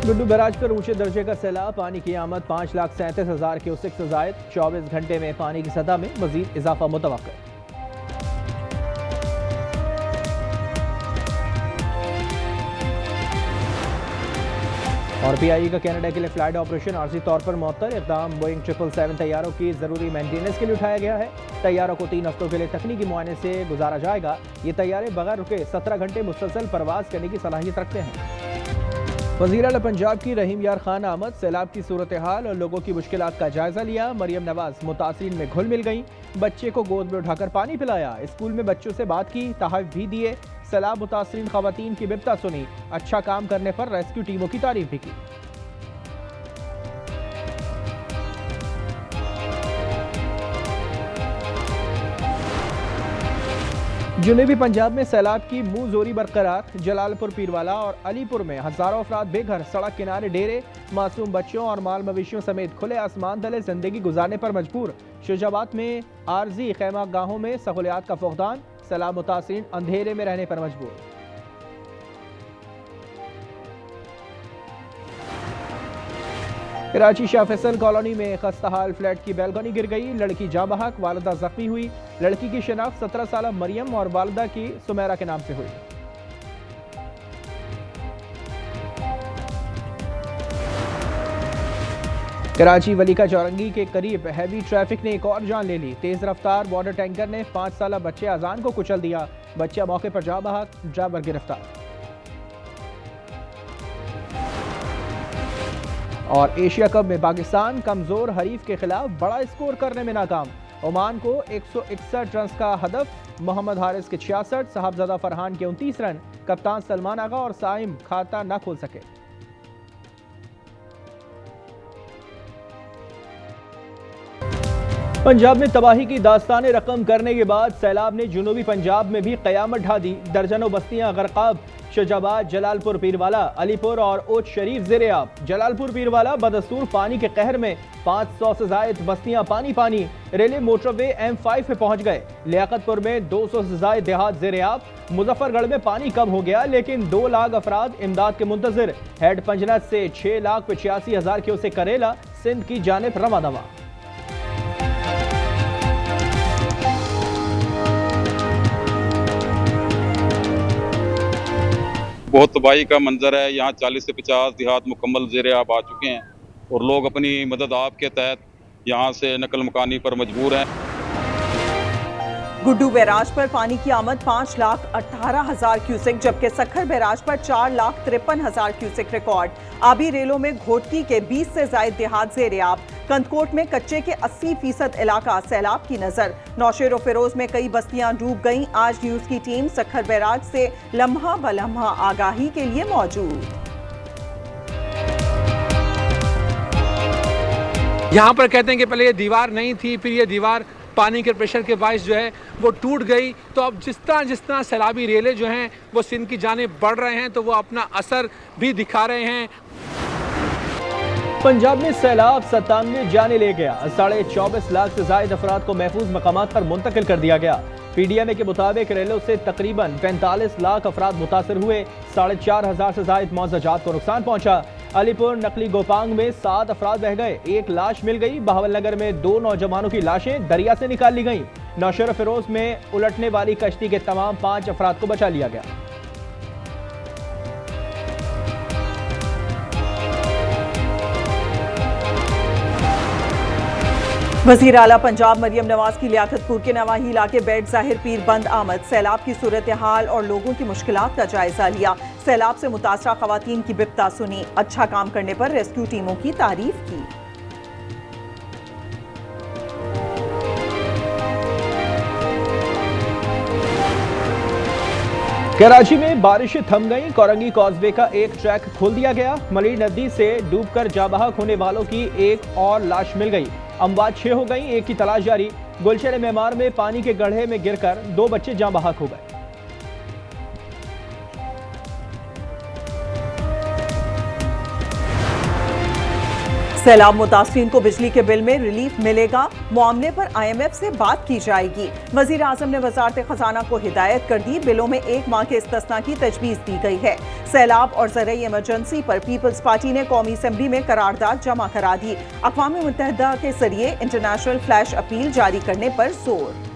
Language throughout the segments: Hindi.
गुड्डू बैराज पर ऊंचे दर्जे का सैलाब, पानी की आमद 5,37,000 क्यूसेक से जायद। 24 घंटे में पानी की सतह में मजीद इजाफा मुतवक्किर। और पीआईई का कनाडा के लिए फ्लाइट ऑपरेशन आर्जी तौर पर मुअत्तल। इक़दाम बोइंग 777 तैयारों की जरूरी मेंटेनेंस के लिए उठाया गया है। तैयारों को 3 हफ्तों के लिए तकनीकी मुआयने से गुजारा जाएगा। ये तैयारे बगैर रुके 17 घंटे मुसलसल परवाज करने की सलाहियत रखते हैं। वज़ीर आला पंजाब की रहीम यार खान आमद, सैलाब की सूरत हाल और लोगों की मुश्किलात का जायजा लिया। मरियम नवाज मुतासिरीन में घुल मिल गई, बच्चे को गोद में उठाकर पानी पिलाया। स्कूल में बच्चों से बात की, तहफ़ भी दिए। सैलाब मुतासिरीन ख़वातीन की बिपता सुनी, अच्छा काम करने पर रेस्क्यू टीमों की तारीफ भी की। जुनूबी पंजाब में सैलाब की मुंह जोरी बरकरार। जलालपुर, पीरवाला और अलीपुर में हजारों अफराद बेघर, सड़क किनारे डेरे। मासूम बच्चों और माल मवेशियों समेत खुले आसमान तले जिंदगी गुजारने पर मजबूर। शुजाबाद में आरजी खैमा गाहों में सहूलियात का फुकदान। सैलाब मुतासिरीन अंधेरे में रहने पर मजबूर। कराची शाह फैसल कॉलोनी में खस्ताहाल फ्लैट की बैल्कनी गिर गई, लड़की जाँ बहक, वालिदा जख्मी हुई। लड़की की शिनाख्त 17 साल मरियम और वालिदा की सुमेरा के नाम से हुई। कराची वलीका चौरंगी के करीब हैवी ट्रैफिक ने एक और जान ले ली। तेज रफ्तार वाटर टैंकर ने 5 साल बच्चे अजान को कुचल दिया। बच्चा मौके पर जाँ बहक, ड्राइवर गिरफ्तार। और एशिया कप में पाकिस्तान कमजोर हरीफ के खिलाफ बड़ा स्कोर करने में नाकाम। ओमान को 161 रन का हदफ, मोहम्मद हारिस के 66, साहबजादा फरहान के 29 रन। कप्तान सलमान आगा और साइम खाता न खोल सके। पंजाब में तबाही की दास्तानें रकम करने के बाद सैलाब ने जुनूबी पंजाब में भी कयामत ढा दी। दर्जनों बस्तियां गरकाब। शुजाबाद, जलालपुर, पीरवाला, अलीपुर और ओच शरीफ ज़ेरे-आब। जलालपुर पीरवाला बदस्तूर पानी के कहर में, 500 से जायद बस्तियां पानी पानी। रेलवे मोटरवे M5 पे पहुंच गए। लियाकतपुर में 200 से जायद देहात ज़ेरे-आब। मुजफ्फरगढ़ में पानी कम हो गया, लेकिन 2 लाख अफराद इमदाद के मुंतजिर। हेड पंजनत से 6,85,000 क्यूसेक करेला सिंध की जानिब रवा दवा। बहुत तबाही का मंजर है। यहाँ 40 से 50 देहात मुकम्मल ज़ेरे-आब आ चुके हैं और लोग अपनी मदद आप के तहत यहाँ से नकल मकानी पर मजबूर हैं। गुड्डू बैराज पर पानी की आमद 5,18,000 क्यूसेक, जबकि सखर बैराज पर 4,53,000 क्यूसेक रिकॉर्ड। आबी रेलों में घोटकी के 20 से जायद देहात ज़ेरे-आब। कंदकोट में कच्चे के 80% इलाका सैलाब की नजर। नौशेर और फिरोज में कई बस्तियां डूब गईं। आज न्यूज की टीम सखर बैराज से लम्हा ब लम्हा आगाही के लिए मौजूद। यहाँ पर कहते हैं कि पहले ये दीवार नहीं थी, फिर ये दीवार पानी के प्रेशर के बायस जो है वो टूट गई। तो अब जिस तरह सैलाबी रेले जो हैं वो सिंध की जानिब बढ़ रहे हैं, तो वो अपना असर भी दिखा रहे हैं। पंजाब में सैलाब 97 जाने ले गया। 24.5 लाख से जायद अफराद को महफूज मकामात पर मुंतकिल कर दिया गया। पीडीएमए के मुताबिक रेलों से तकरीबन 45 लाख अफराद मुतासर हुए। 4,500 से जायद मौज़ाजात को नुकसान पहुंचा। अलीपुर नकली गोपांग में 7 अफराद बह गए, 1 लाश मिल गई। बहावलनगर में 2 नौजवानों की लाशें दरिया से निकाल ली गईं। नौशेरा फिरोज में उलटने वाली कश्ती के तमाम 5 अफराद को बचा लिया गया। वज़ीर आला पंजाब मरियम नवाज की लियाकतपुर के नवाही इलाके बेट ज़ाहिर पीर बंद आमद। सैलाब की सूरत हाल और लोगों की मुश्किलात का जायजा लिया। सैलाब से मुतासरा ख़वातीन की बिपता सुनी, अच्छा काम करने पर रेस्क्यू टीमों की तारीफ की। कराची में बारिशें थम गईं। कोरंगी कॉजवे का एक ट्रैक खोल दिया गया। मली नदी से डूबकर जाँ बहक होने वालों की एक और लाश मिल गई। अमवात 6 हो गई, एक की तलाश जारी। गुलशन मेमार में पानी के गड्ढे में गिरकर 2 बच्चे जाँ बहक हो गए। सैलाब मुतासरीन को बिजली के बिल में रिलीफ मिलेगा, मामले पर IMF से बात की जाएगी। वजीर आजम ने वजारत खजाना को हिदायत कर दी, बिलों में 1 माह के इस्तिस्ना की तजवीज़ दी गई है। सैलाब और ज़रई इमरजेंसी पर पीपल्स पार्टी ने कौमी असम्बली में करारदाद जमा करा दी। अक़वाम मुत्तहिदा के जरिए इंटरनेशनल फ्लैश अपील जारी करने पर जोर।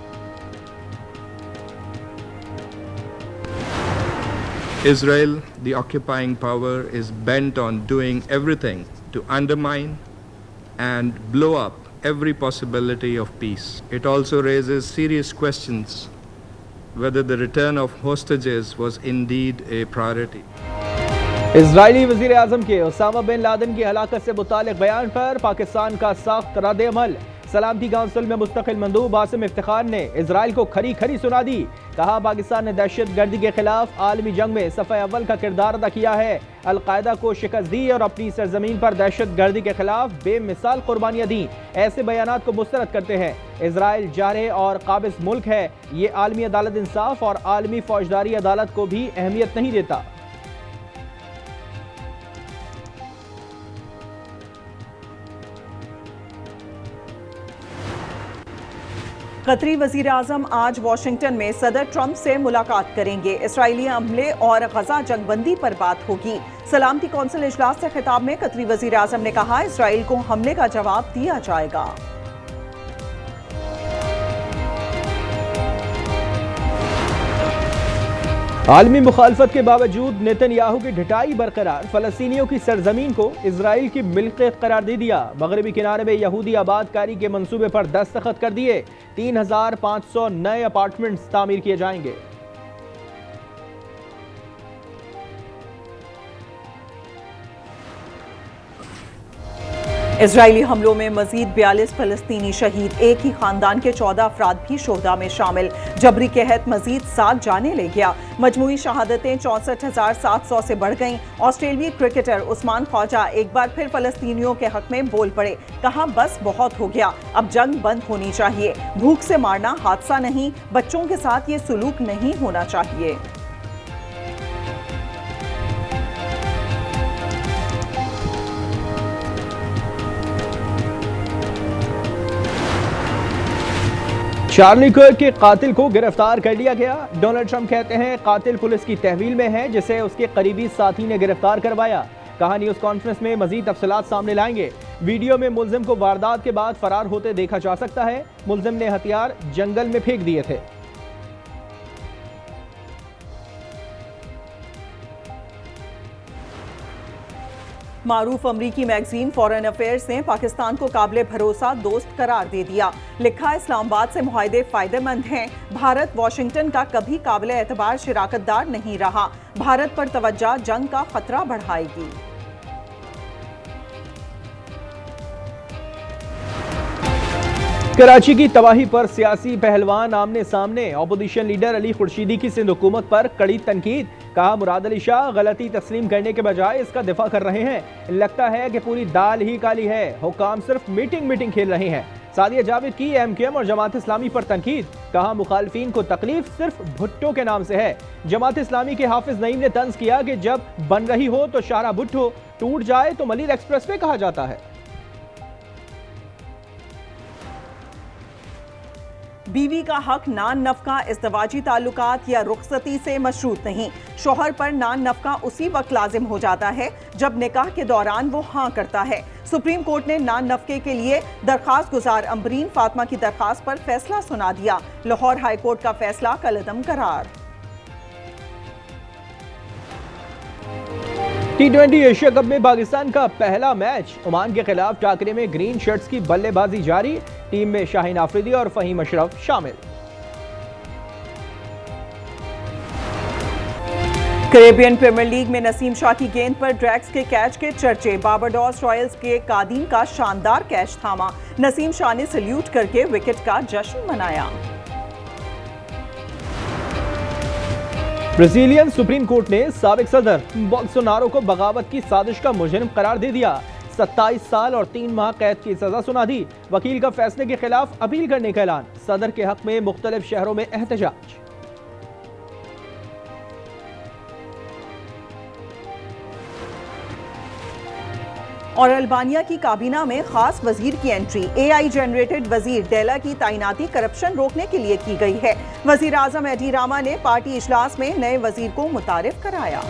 Israel, the occupying power, is bent on doing everything to undermine and blow up every possibility of peace. It also raises serious questions whether the return of hostages was indeed a priority. Israeli वज़ीर आज़म के उसामा बिन लादेन की हलाकत से मुतालिक बयान पर पाकिस्तान का सख्त रद्द-ए-अमल। सलामती काउंसिल में मुस्तकिल मंदूब आसिम इफ्तिखार ने इजराइल को खरी खरी सुना दी। कहा, पाकिस्तान ने दहशत गर्दी के खिलाफ आलमी जंग में सफ़े अव्वल का किरदार अदा किया है, अलकायदा को शिकस्त दी और अपनी सरजमीन पर दहशत गर्दी के खिलाफ बेमिसाल कुर्बानियां दी। ऐसे बयानात को मुस्तरद करते हैं। इजराइल जारे और काबिज मुल्क है, ये आलमी अदालत इंसाफ और आलमी फौजदारी अदालत को भी अहमियत नहीं देता। कतरी वजीर आजम आज वाशिंगटन में सदर ट्रंप से मुलाकात करेंगे। इसराइली हमले और गजा जंगबंदी पर बात होगी। सलामती कौंसिल इजलास से खिताब में कतरी वजीर आजम ने कहा, इसराइल को हमले का जवाब दिया जाएगा। आलमी मुखालफत के बावजूद नेतन्याहू की ढिठाई बरकरार, फलस्तीनियों की सरजमीन को इजराइल की मिल्कियत करार दे दिया। मगरबी किनारे में यहूदी आबादकारी के मंसूबे पर दस्तखत कर दिए। 3500 नए अपार्टमेंट्स तामीर किए जाएंगे। इजरायली हमलों में मजीद 42 फलस्तीनी शहीद, एक ही खानदान के 14 अफराद भी शोहदा में शामिल। जबरी कहत मजीद 7 जाने ले गया। मजमूई शहादतें 64,700 से बढ़ गईं। ऑस्ट्रेलियाई क्रिकेटर उस्मान ख्वाजा एक बार फिर फलस्तीनियों के हक में बोल पड़े। कहा, बस बहुत हो गया, अब जंग बंद होनी चाहिए। भूख से मारना हादसा नहीं, बच्चों के साथ ये सुलूक नहीं होना चाहिए। चार्ली कर्क के कातिल को गिरफ्तार कर लिया गया। डोनाल्ड ट्रंप कहते हैं कातिल पुलिस की तहवील में है, जिसे उसके करीबी साथी ने गिरफ्तार करवाया। कहा, न्यूज़ कॉन्फ्रेंस में मजीद तफसीलात सामने लाएंगे। वीडियो में मुलजिम को वारदात के बाद फरार होते देखा जा सकता है। मुलजिम ने हथियार जंगल में फेंक दिए थे। मारूफ अमरीकी मैगजीन फॉरेन अफेयर्स ने पाकिस्तान को काबिल भरोसा दोस्त करार दे दिया। लिखा, इस्लामाबाद से मुआहदे फायदेमंद हैं। भारत वाशिंगटन का कभी काबिल एतबार शिराकतदार नहीं रहा। भारत पर तवज्जो जंग का खतरा बढ़ाएगी। कराची की तबाही पर सियासी पहलवान आमने सामने। अपोजिशन लीडर अली खुर्शीदी की सिंध हुकूमत पर कड़ी तनकीद। कहा, मुराद अली शाह गलती तस्लीम करने के बजाय इसका दिफा कर रहे हैं। लगता है कि पूरी दाल ही काली है, हुकाम सिर्फ मीटिंग खेल रहे हैं। सादिया जावेद की MKM और जमात इस्लामी पर तनकीद। कहा, मुखालफीन को तकलीफ सिर्फ भुट्टो के नाम से है। जमात इस्लामी के हाफिज नईम ने तंज किया कि जब बन रही हो तो शारा भुट्टो, टूट जाए तो मलिर एक्सप्रेसवे कहा जाता है। बीवी का हक नान नफका इज़्दवाजी ताल्लुकात या रुखसती से मशरूत नहीं। शोहर पर नान नफका उसी वक्त लाजिम हो जाता है जब निकाह के दौरान वो हाँ करता है। सुप्रीम कोर्ट ने नान नफके के लिए दरखास्त गुजार अम्बरीन फातिमा की दरखास्त पर फैसला सुना दिया। लाहौर हाई कोर्ट का फैसला कलअदम करार। T20 एशिया कप में पाकिस्तान का पहला मैच ओमान के खिलाफ टाकरे में ग्रीन शर्ट्स की बल्लेबाजी जारी। टीम में शाहीन आफरीदी और फहीम अशरफ शामिल। कैरेबियन प्रीमियर लीग में नसीम शाह की गेंद पर ड्रैक्स के कैच के चर्चे। बारबाडोस रॉयल्स के कादीन का शानदार कैच थामा। नसीम शाह ने सल्यूट करके विकेट का जश्न मनाया। ब्राजीलियन सुप्रीम कोर्ट ने साबिक सदर बोल्सोनारो को बगावत की साजिश का मुजरिम करार दे दिया। 27 साल और 3 माह कैद की सजा सुना दी। वकील का फैसले के खिलाफ अपील करने का ऐलान। सदर के हक में मुख्तलिफ शहरों में एहतजाज। और अल्बानिया की काबीना में खास वजीर की एंट्री। AI जनरेटेड वजीर डेला की तैनाती करप्शन रोकने के लिए की गई है। वजीर आजम एडी रामा ने पार्टी इजलास में नए वजीर को मुतारिफ कराया।